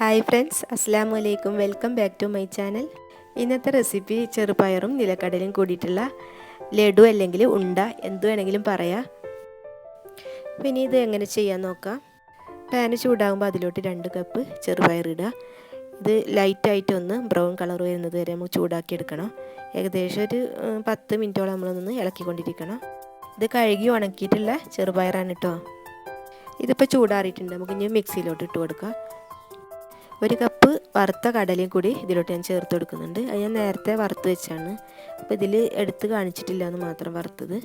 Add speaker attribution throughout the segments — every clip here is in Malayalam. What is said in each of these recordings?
Speaker 1: ഹായ് ഫ്രണ്ട്സ്, അസ്സലാമു അലൈക്കും. Welcome back to my channel. ഇന്നത്തെ റെസിപ്പി ചെറുപയറും നിലക്കടലയും കൂടിയിട്ടുള്ള ലഡു അല്ലെങ്കിൽ ഉണ്ട എന്ത് വേണമെങ്കിലും പറയാം. അപ്പോൾ ഇനി ഇത് എങ്ങനെ ചെയ്യാൻ നോക്കാം. പാന് ചൂടാകുമ്പോൾ അതിലോട്ട് 2 കപ്പ് ചെറുപയർ ഇടുക. ഇത് ലൈറ്റായിട്ടൊന്ന് ബ്രൗൺ കളർ വരുന്നത് വരെ നമുക്ക് ചൂടാക്കി എടുക്കണം. ഏകദേശം ഒരു 10 മിനിറ്റോളം നമ്മളൊന്ന് ഇളക്കിക്കൊണ്ടിരിക്കണം. ഇത് കഴുകി ഉണക്കിയിട്ടുള്ള ചെറുപയറാണ് കേട്ടോ. ഇതിപ്പോൾ ചൂടാറിയിട്ടുണ്ട്. നമുക്ക് ഇനി മിക്സിയിലോട്ട് ഇട്ട് കൊടുക്കാം. 1 കപ്പ് വറുത്ത കടലയും കൂടി ഇതിലോട്ട് ഞാൻ ചേർത്ത് കൊടുക്കുന്നുണ്ട്. അത് ഞാൻ നേരത്തെ വറുത്ത് വെച്ചാണ്. അപ്പോൾ ഇതിൽ എടുത്ത് കാണിച്ചിട്ടില്ല എന്ന് മാത്രം വറുത്തത്.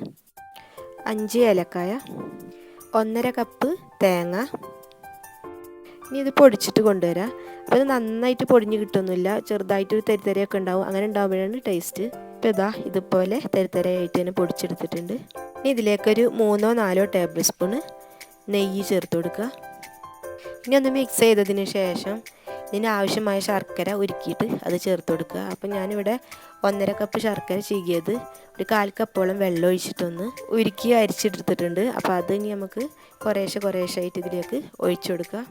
Speaker 1: 5 ഏലക്കായ, 1.5 കപ്പ് തേങ്ങ. ഇനി ഇത് പൊടിച്ചിട്ട് കൊണ്ടുവരാം. അപ്പോൾ ഇത് നന്നായിട്ട് പൊടിഞ്ഞ് കിട്ടുന്നില്ല, ചെറുതായിട്ടൊരു തരിതരയൊക്കെ ഉണ്ടാവും. അങ്ങനെ ഉണ്ടാവുമ്പോഴാണ് ടേസ്റ്റ്. ഇപ്പോൾ ഇതുപോലെ തരിതരയായിട്ട് തന്നെ പൊടിച്ചെടുത്തിട്ടുണ്ട്. ഇനി ഇതിലേക്കൊരു 3-4 ടേബിൾ സ്പൂണ് നെയ്യ് ചേർത്ത് കൊടുക്കുക. ഇനി ഒന്ന് മിക്സ് ചെയ്തതിന് ശേഷം ഇതിന് ആവശ്യമായ ശർക്കര ഉരുക്കിയിട്ട് അത് ചേർത്ത് കൊടുക്കുക. അപ്പം ഞാനിവിടെ 1.5 കപ്പ് ശർക്കര ചീകിയത് 1/4 കപ്പോളം വെള്ളം ഒഴിച്ചിട്ടൊന്ന് ഉരുക്കി അരിച്ചെടുത്തിട്ടുണ്ട്. അപ്പോൾ അത് ഇനി നമുക്ക് കുറേശ്ശെ ആയിട്ട് ഇതിലേക്ക് ഒഴിച്ചു കൊടുക്കുക.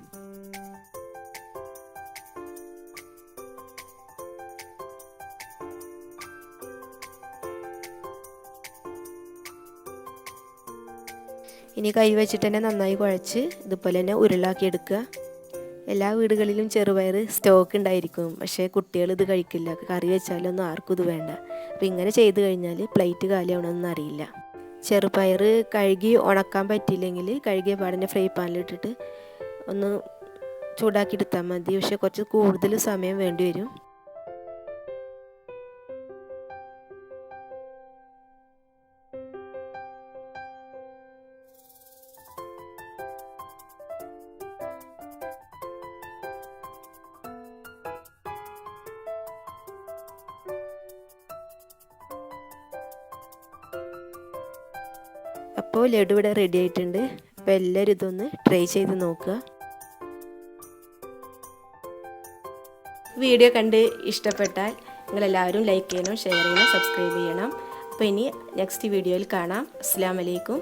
Speaker 1: ഇനി കൈ വെച്ചിട്ട് തന്നെ നന്നായി കുഴച്ച് ഇതുപോലെ തന്നെ ഉരുളാക്കി എടുക്കുക. എല്ലാ വീടുകളിലും ചെറുപയർ സ്റ്റോക്ക് ഉണ്ടായിരിക്കും, പക്ഷേ കുട്ടികൾ ഇത് കഴിക്കില്ല. കറി വെച്ചാലൊന്നും ആർക്കും ഇത് വേണ്ട. അപ്പോൾ ഇങ്ങനെ ചെയ്ത് കഴിഞ്ഞാൽ പ്ലേറ്റ് കാലിയാവണമെന്നൊന്നും അറിയില്ല. ചെറുപയർ കഴുകി ഉണക്കാൻ പറ്റിയില്ലെങ്കിൽ കഴുകിയ പാടിനെ ഫ്രൈ പാനിലിട്ടിട്ട് ഒന്ന് ചൂടാക്കി എടുത്താൽ മതി. പക്ഷേ കുറച്ച് കൂടുതൽ സമയം വേണ്ടി വരും. അപ്പോൾ ലഡു ഇവിടെ റെഡി ആയിട്ടുണ്ട്. അപ്പോൾ എല്ലാവരും ഇതൊന്ന് ട്രൈ ചെയ്ത് നോക്കുക. വീഡിയോ കണ്ട് ഇഷ്ടപ്പെട്ടാൽ നിങ്ങളെല്ലാവരും ലൈക്ക് ചെയ്യണം, ഷെയർ ചെയ്യണം, സബ്സ്ക്രൈബ് ചെയ്യണം. അപ്പോൾ ഇനി നെക്സ്റ്റ് വീഡിയോയിൽ കാണാം. അസ്സലാമു അലൈക്കും.